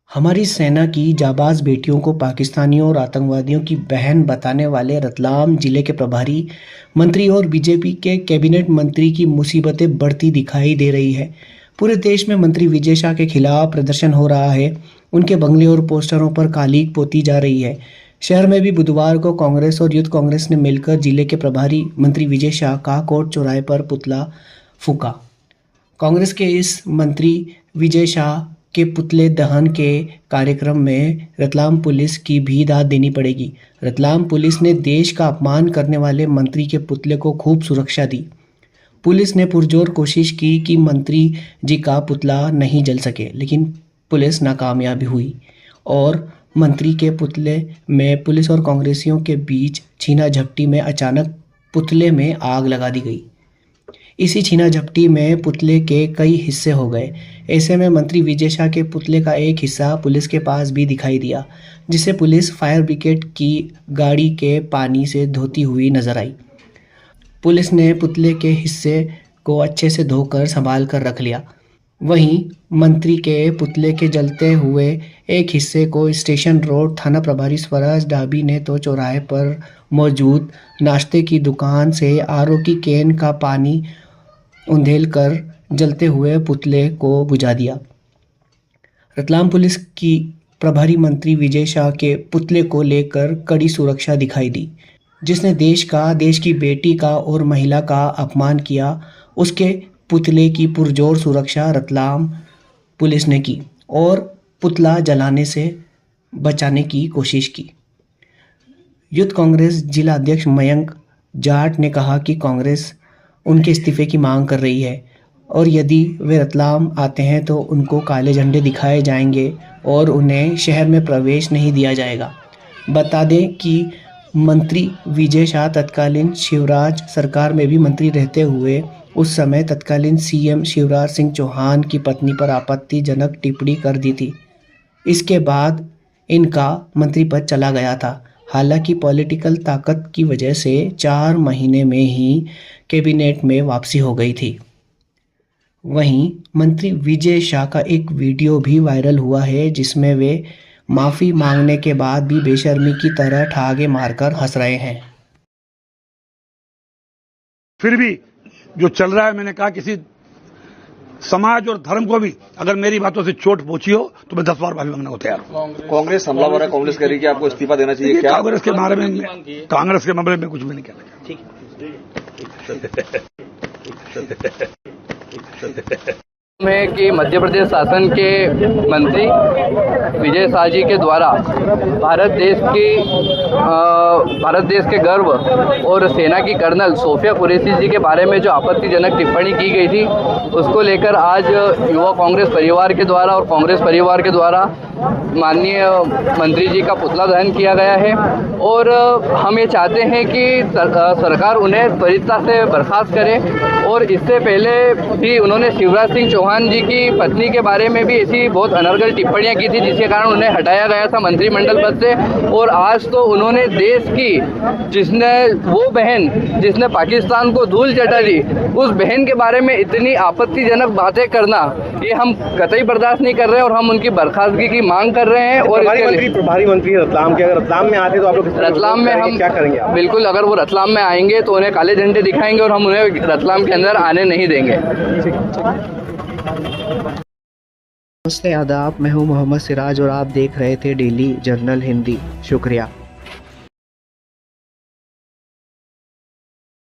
हमारी सेना की जाबाज बेटियों को पाकिस्तानियों और आतंकवादियों की बहन बताने वाले रतलाम जिले के प्रभारी मंत्री और बीजेपी के कैबिनेट मंत्री की मुसीबतें बढ़ती दिखाई दे रही है। पूरे देश में मंत्री विजय शाह के खिलाफ प्रदर्शन हो रहा है। उनके बंगले और पोस्टरों पर कालीक पोती जा रही है। शहर में भी बुधवार को कांग्रेस और यूथ कांग्रेस ने मिलकर जिले के प्रभारी मंत्री विजय शाह का कोर्ट चौराहे पर पुतला फूंका। कांग्रेस के इस मंत्री विजय शाह के पुतले दहन के कार्यक्रम में रतलाम पुलिस की भी दाद देनी पड़ेगी। रतलाम पुलिस ने देश का अपमान करने वाले मंत्री के पुतले को खूब सुरक्षा दी। पुलिस ने पुरजोर कोशिश की कि मंत्री जी का पुतला नहीं जल सके, लेकिन पुलिस नाकामयाब हुई और मंत्री के पुतले में पुलिस और कांग्रेसियों के बीच छीना झपटी में अचानक पुतले में आग लगा दी गई। इसी छीना झपटी में पुतले के कई हिस्से हो गए। ऐसे में मंत्री विजय शाह के पुतले का एक हिस्सा पुलिस के पास भी दिखाई दिया, जिसे पुलिस फायर ब्रिगेड की गाड़ी के पानी से धोती हुई नजर आई। पुलिस ने पुतले के हिस्से को अच्छे से धोकर संभाल कर रख लिया। वहीं मंत्री के पुतले के जलते हुए एक हिस्से को स्टेशन रोड थाना प्रभारी स्वराज डाबी ने तो चौराहे पर मौजूद नाश्ते की दुकान से आरओ की कैन का पानी उंधेल कर जलते हुए पुतले को बुझा दिया। रतलाम पुलिस की प्रभारी मंत्री विजय शाह के पुतले को लेकर कड़ी सुरक्षा दिखाई दी। जिसने देश की बेटी का और महिला का अपमान किया, उसके पुतले की पुरजोर सुरक्षा रतलाम पुलिस ने की और पुतला जलाने से बचाने की कोशिश की। यूथ कांग्रेस जिला अध्यक्ष मयंक जाट ने कहा कि कांग्रेस उनके इस्तीफे की मांग कर रही है और यदि वे रतलाम आते हैं तो उनको काले झंडे दिखाए जाएंगे और उन्हें शहर में प्रवेश नहीं दिया जाएगा। बता दें कि मंत्री विजय शाह तत्कालीन शिवराज सरकार में भी मंत्री रहते हुए उस समय तत्कालीन सीएम शिवराज सिंह चौहान की पत्नी पर आपत्तिजनक टिप्पणी कर दी थी। इसके बाद इनका मंत्री पद चला गया था। हालांकि पॉलिटिकल ताकत की वजह से 4 महीने में ही कैबिनेट में वापसी हो गई थी। वहीं मंत्री विजय शाह का एक वीडियो भी वायरल हुआ है, जिसमें वे माफ़ी मांगने के बाद भी बेशर्मी की तरह ठागे मारकर हंस रहे हैं। फिर भी जो चल रहा है, मैंने कहा किसी समाज और धर्म को भी अगर मेरी बातों से चोट पहुंची हो तो मैं 10 बार माफी मांगने को तैयार हूं। कांग्रेस हमलावर है, कांग्रेस कह रही है कि आपको इस्तीफा देना चाहिए। क्या कांग्रेस के मामले में कुछ भी नहीं कहना। ठीक है कि मध्य प्रदेश शासन के मंत्री विजय शाह जी के द्वारा भारत देश के गर्व और सेना की कर्नल सोफिया कुरैशी जी के बारे में जो आपत्तिजनक टिप्पणी की गई थी, उसको लेकर आज युवा कांग्रेस परिवार के द्वारा और कांग्रेस परिवार के द्वारा माननीय मंत्री जी का पुतला दहन किया गया है। और हम ये चाहते हैं कि सरकार उन्हें त्वरितता से बर्खास्त करे। और इससे पहले भी उन्होंने शिवराज सिंह चौहान जी की पत्नी के बारे में भी ऐसी बहुत अनर्गल टिप्पणियां की थी, जिसके कारण उन्हें हटाया गया था मंत्रिमंडल पद से। और आज तो उन्होंने देश की वो बहन जिसने पाकिस्तान को धूल चटा दी, उस बहन के बारे में इतनी आपत्तिजनक बातें करना, ये हम कतई बर्दाश्त नहीं कर रहे हैं और हम उनकी बर्खास्तगी की मांग कर रहे हैं। और प्रभारी मंत्री रतलाम के, अगर रतलाम में आते तो आप लोग रतलाम में हम क्या करेंगे? बिल्कुल, अगर वो रतलाम में आएंगे तो उन्हें काले झंडे दिखाएंगे और हम उन्हें रतलाम के अंदर आने नहीं देंगे। नमस्ते, आदाब। मैं हूं मोहम्मद सिराज और आप देख रहे थे डेली जर्नल हिंदी। शुक्रिया।